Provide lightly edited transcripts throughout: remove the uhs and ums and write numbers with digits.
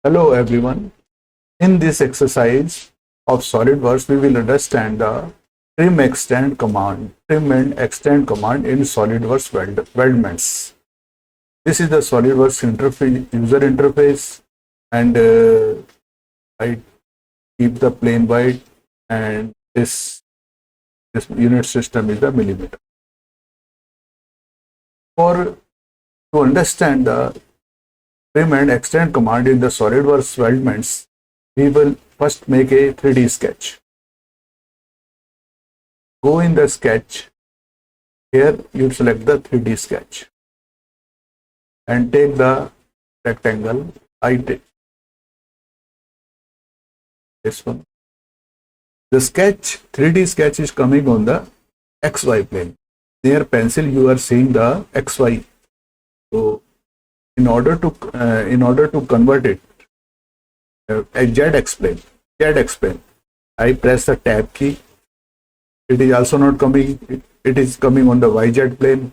Hello everyone. In this exercise of SolidWorks, we will understand the trim and extend command in SolidWorks Weldments. This is the SolidWorks user interface, and I keep the plane white, and this unit system is the millimeter. For to understand the trim and extend command in the SolidWorks Weldments, we will first make a 3D sketch. Go in the sketch. Here you select the 3D sketch and take the rectangle. I take this one. The 3D sketch is coming on the XY plane. Near pencil you are seeing the XY. So in order to convert it a ZX plane, I press the tab key. It is also not coming. It is coming on the YZ plane.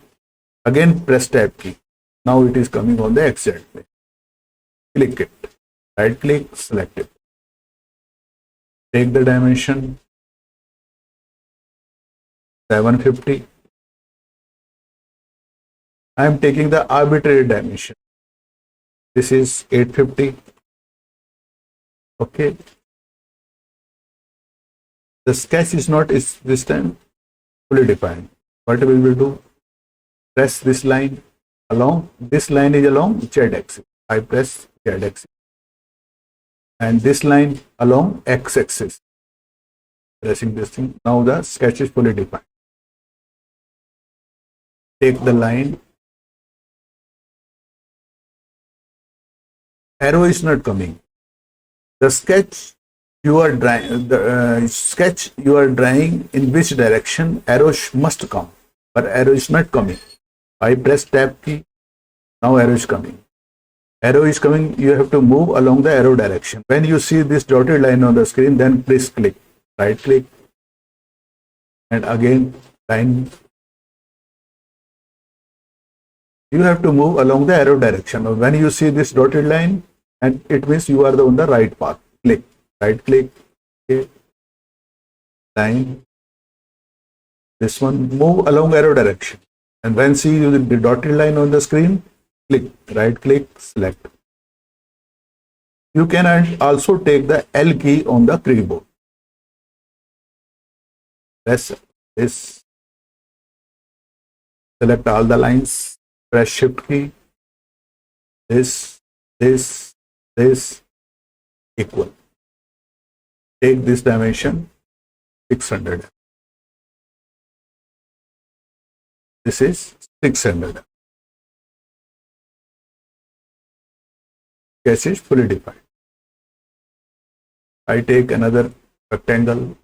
Again press tab key. Now it is coming on the XZ plane. Click it. Right click, select it. Take the dimension 750. I am taking the arbitrary dimension. This is 850. Okay. The sketch is not this time fully defined. What we will do? Press this line along. This line is along Z axis. I press Z axis. And this line along X axis. Pressing this thing. Now the sketch is fully defined. Take the line. Arrow is not coming. The sketch you are drawing, in which direction arrow must come, but arrow is not coming. I press tab key. Now arrow is coming. Arrow is coming. You have to move along the arrow direction. When you see this dotted line on the screen, then please click. Right click, and again line. You have to move along the arrow direction. When you see this dotted line, and it means you are on the right path. Click. Right click. Okay. Line. This one, move along arrow direction. And when see the dotted line on the screen, click. Right click, select. You can also take the L key on the keyboard. Press this. Select all the lines. Press shift key. This equal. Take this dimension 600. This is 600. Sketch is fully defined. I take another rectangle,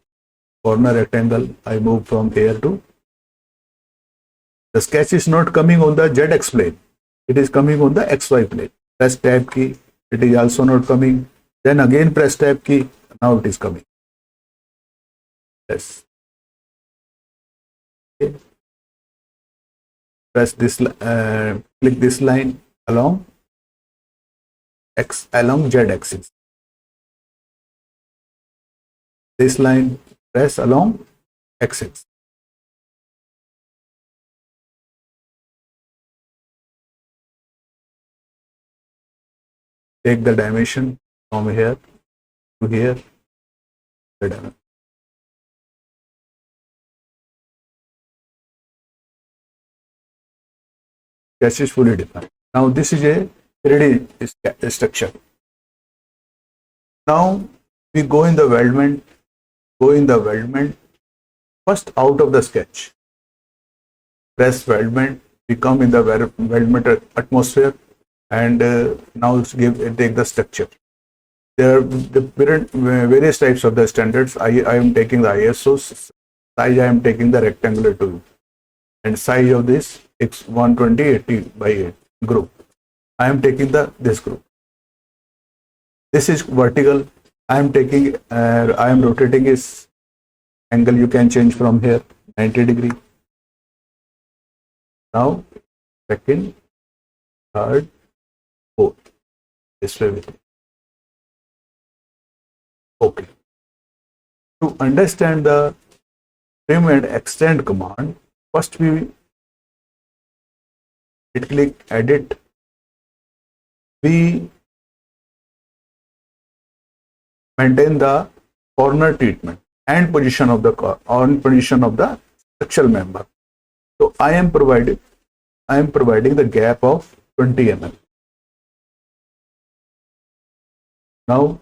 corner rectangle. I move from here to. The sketch is not coming on the ZX plane. It is coming on the XY plane. Press tab key. It is also not coming. Then again press tab key. Now it is coming. Yes. Okay. Press this. Click this line along Z axis. This line press along X axis. Take the dimension from here to here. Sketch is fully defined. Now this is a 3D structure. Now we go in the weldment. First out of the sketch. Press weldment. We come in the weldment atmosphere. And now take the structure. There are different various types of the standards. I am taking the ISO size. I am taking the rectangular tool, and size of this it's 120/80/8 group. I am taking this group. This is vertical. I am taking. I am rotating its angle. You can change from here 90 degree. Now second, third, fourth. This way with it. Okay. To understand the trim and extend command, first we click edit. We maintain the corner treatment and position of the position of the structural member. So I am providing the gap of 20 mm. Now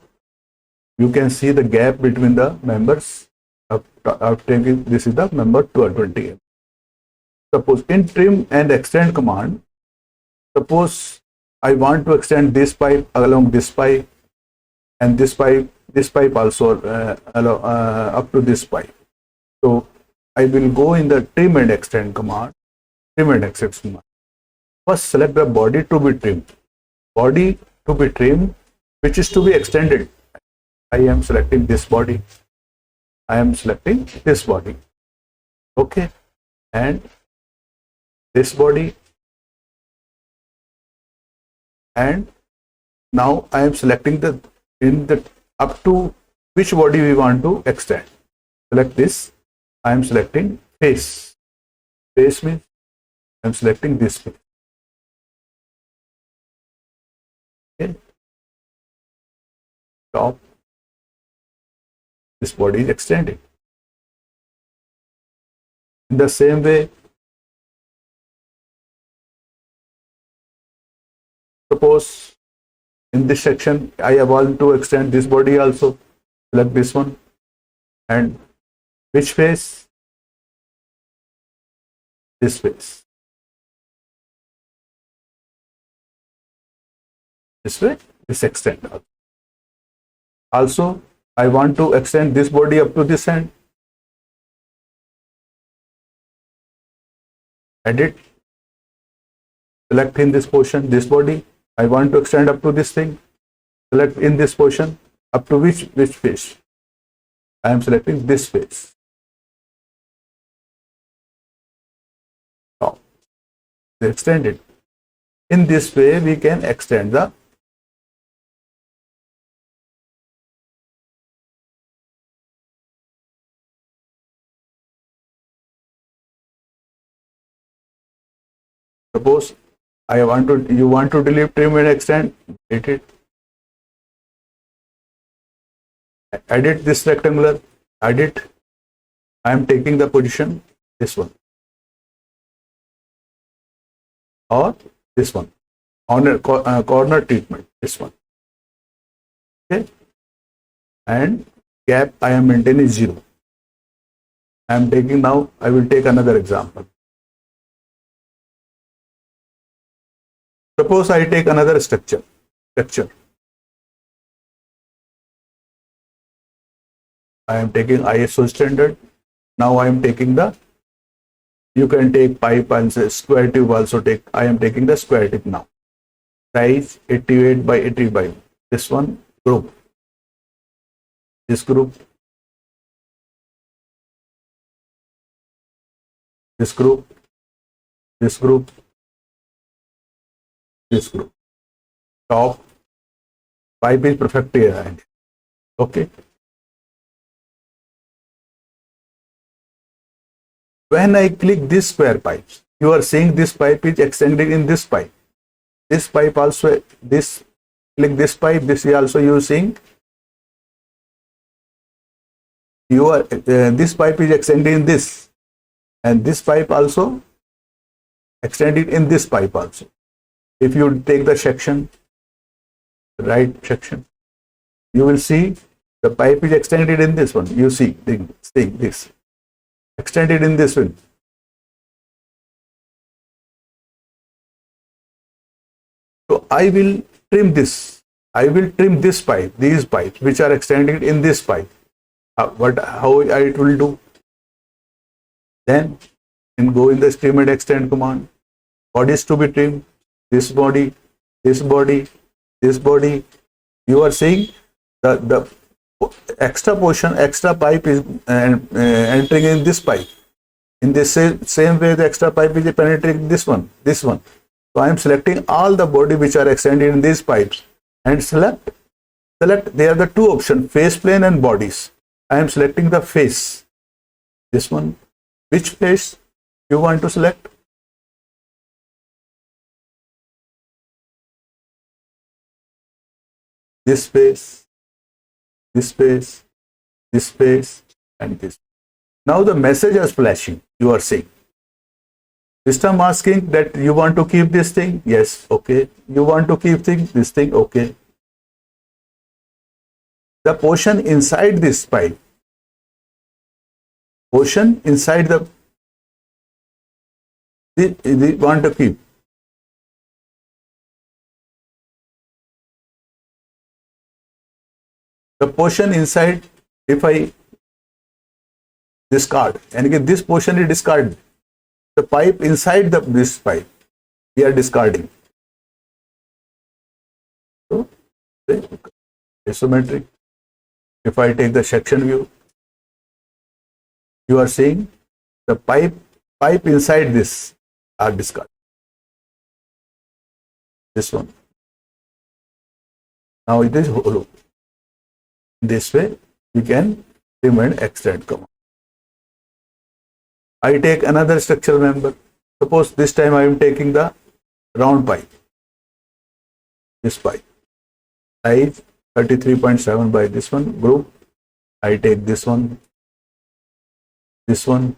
you can see the gap between the members. This is the member 20 mm. Suppose in trim and extend command, suppose I want to extend this pipe along this pipe and this pipe also up to this pipe. So I will go in the trim and extend command. First select the body to be trimmed. Body to be trimmed, which is to be extended. I am selecting this body. Okay. And this body. And now I am selecting up to which body we want to extend. Select this. I am selecting face. Face means I am selecting this face. Okay. Top. This body is extended. In the same way, suppose in this section I want to extend this body also. Select this one. And which face? This face. This way, this extend. Also, I want to extend this body up to this end. Edit. Select in this portion, this body. I want to extend up to this thing. Select in this portion, up to which face? I am selecting this face. Now, extend it. In this way, we can extend the suppose you want to delete, trim and extend, edit this rectangular, edit. I am taking the position, this one or this one, corner treatment, this one. Okay. And gap I am maintaining 0. I am taking now, I will take another example. Suppose I take another structure. I am taking ISO standard. Now I am taking you can take pipe and square tube also take. I am taking the square tube now. Size 88 by 85. This one group. This group. This group. This group. This group. Top. Pipe is perfectly aligned. Okay. When I click this square pipe, you are seeing this pipe is extended in this pipe. This pipe also, click this pipe, this is also you seeing. This pipe is extended in this, and this pipe also extended in this pipe also. If you take the section, right section, you will see the pipe is extended in this one. You see this. Extended in this one. So I will trim this. I will trim this pipe, these pipes which are extended in this pipe. How it will do? Then go in the trim and extend command. Bodies to be trimmed. This body, this body, this body. You are seeing the extra portion, extra pipe is entering in this pipe. In the same way, the extra pipe is penetrating this one. So I am selecting all the body which are extended in these pipes and select select, there are the two options, face plane and bodies. I am selecting the face, this one. Which face you want to select? This face, this face, this face, and this. Now the message is flashing, you are seeing. System asking that you want to keep this thing? Yes, okay. You want to keep this thing? Okay. The portion inside this pipe, portion inside the want to keep. The portion inside, if I discard, and if this portion is discarded, the pipe inside this pipe, we are discarding. So, isometric. If I take the section view, you are seeing the pipe inside this are discarded. This one. Now it is hollow. This way we can trim and extend command. I take another structural member. Suppose this time I am taking the round pipe. This pipe. Size 33.7 by this one group. I take this one, this one,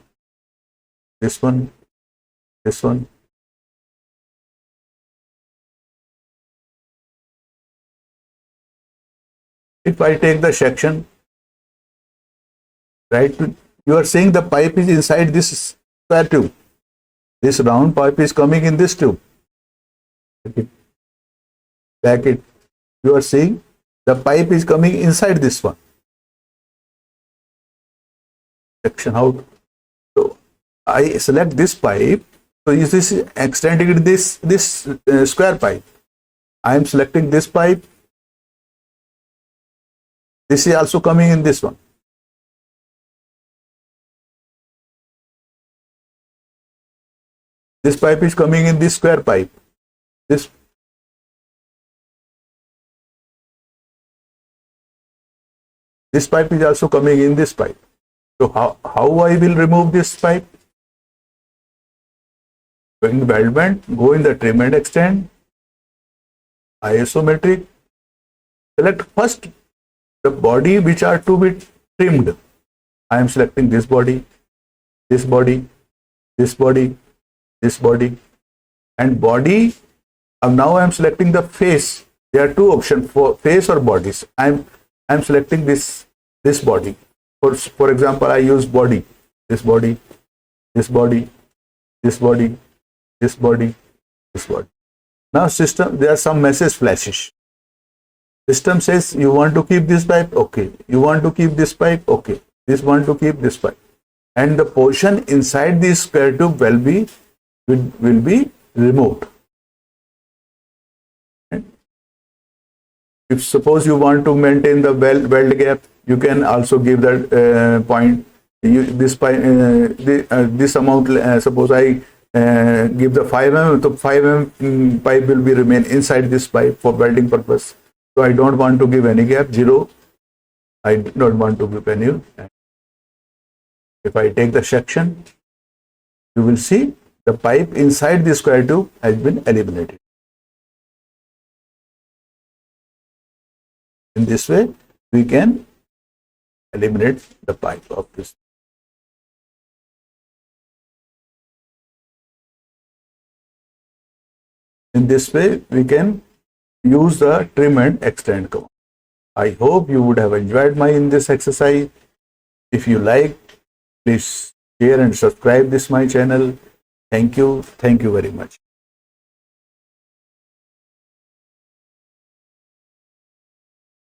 this one, this one. If I take the section, right, you are seeing the pipe is inside this square tube. This round pipe is coming in this tube. Back it. You are seeing the pipe is coming inside this one. Section out. So I select this pipe. So this is extending this square pipe. I am selecting this pipe. This is also coming in this one. This pipe is coming in this square pipe. This pipe is also coming in this pipe. So how I will remove this pipe? Going weldment, go in the trim and extend, isometric, select first the body which are to be trimmed. I am selecting this body, this body, this body, this body, and body. Now I am selecting the face. There are two options for face or bodies. I am selecting this body. For example, I use body, this body, this body, this body, this body, this body. Now system, there are some message flashes. System says you want to keep this pipe, okay. You want to keep this pipe, okay. This want to keep this pipe, and the portion inside this square tube will be removed. If suppose you want to maintain the weld gap, you can also give that point. This amount. Suppose I give the 5 mm, so 5 mm pipe will be remain inside this pipe for welding purpose. So I don't want to give any gap, 0. I don't want to give any. If I take the section, you will see the pipe inside the square tube has been eliminated. In this way, we can eliminate the pipe of this. In this way, we can use the trim and extend command. I hope you would have enjoyed in this exercise. If you like, please share and subscribe my channel. Thank you very much.